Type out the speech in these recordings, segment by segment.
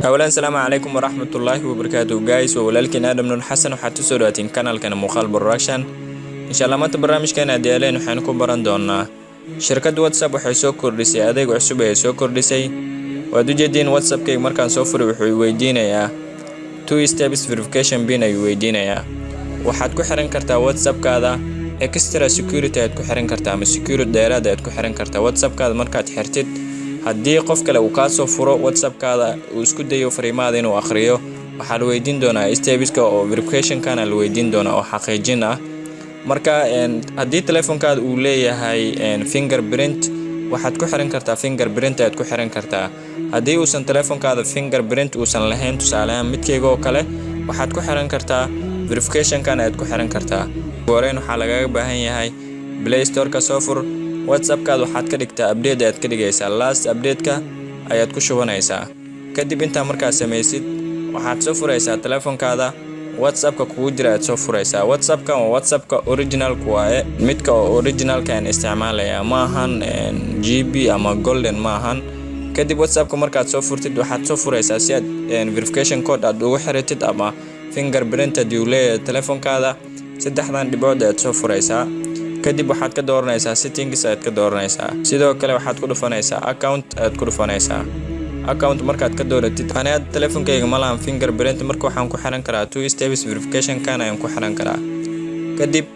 أولا السلام عليكم ورحمة الله وبركاته جايز ولكن آدم نور حسن وحتى سوراتين كانال كان مقال براشان إن شاء الله ما تبرامج كان أديالين وحنكون براندونا شركة واتساب waxay soo kordhisay adeeg cusub ee soo kordhisay waad u jeedin WhatsApp kay markaan soo furay wuxuu weydiinayaa two steps verification pin ay weydiinayaa waxaad ku xiran kartaa WhatsApp kaada extra security aad ku xiran kartaa ama security dheeraad aad ku xiran kartaa WhatsApp kaada markaad xirtid haddii qof kale uu ka soo furo WhatsApp kaada uu isku dayo fariimaha inuu akhriyo waxa la weydiin doonaa stepska oo verification kana la weydiin doonaa oo xaqiijin ah marka haddii telefonkaada uu leeyahay fingerprint waxaad ku xiran kartaa fingerprint aad ku xiran kartaa haddii uusan telefonkaada fingerprint uusan lahayn tusaale ahaan midkayga oo kale waxaad ku xiran kartaa verification kana aad ku xiran kartaa gooreen waxa laga baahan yahay Play Store ka soo fur WhatsApp kaada waxaad ka dhigtaa update aad ka dhigaysaa last update ka ayaad ku shubanaysaa kadib inta markaa sameeysid waxaad soo furaysaa telefonkaada WhatsApp ka kugu jira aad soo furaysaa WhatsApp ka waa WhatsApp ka original ku ah midka original ka aan isticmaalaya ma ahan GB ama golden ma ahan kadib WhatsApp ka markaad soo furtid waxaad soo furaysaa si aad verification code aad ugu xiratid ama fingerprint aad u leeyahay telefonkaada saddexdan dhibood aad soo furaysaa kadib waxaad ka dooranaysaa settings aad ka dooranaysaa sidoo kale waxaad ku dhufanaysaa account aad ku dhufanaysaa account markaad ka dooratid anaad telefonkayga ma lahan fingerprint marka waxaan ku xiran karaa two steps verification kana aan ku xiran karaa kadib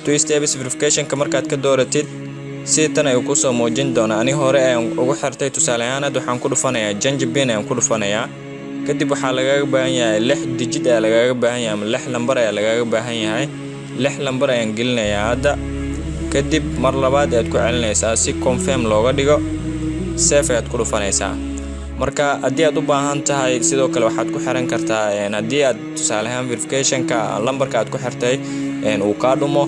two steps verification ka markaad ka dooratid si tan ay ku soo muujin doonaa ani hore aan ugu xirtay tusaale ahaan waxaan ku dhufanayaa change pin aan ku dhufanayaa kadib waxa laga baahan yahay 6 digit ee laga baahan yahay ama 6 lambar ee laga baahan yahay 6 lambar ayaan gelinayaa hadda kadib mar labaad aad ku celinaysaa si confirm looga dhigo save aad ku dhufanaysaa marka haddii aad u baahan tahay sidoo kale waxaad ku xiran kartaa haddii aad tusaale ahaan verification ka lambarka aad ku xirtay uu ka dhumo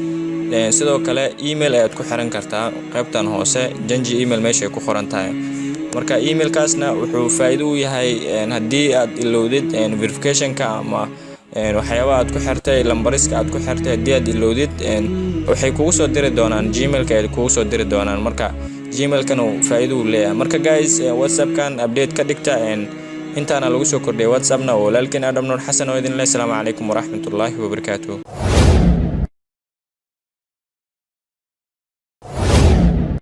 sidoo kale email aad ku xiran kartaa qaybtan hoose janji email meesha ku qoran tahay marka email kaasna wuxuu faa'iido u yahay haddii aad ilowdid verification ka ama waxyaabo aad ku xirtay lambariska aad ku xirtay haddii aad ilowdid waxay kugu soo diri doonaan Gmail ka ay kugu soo diri doonaan marka Gmail kan uu faa'iido u leeyahay marka guys WhatsApp kan update ka dhigta intaana lagu soo kordhiyay WhatsApp na walaalkiin Adam Nuur Xasan oo idin leeyahay assalamu alaykum wa rahmatullahi wa barakatuh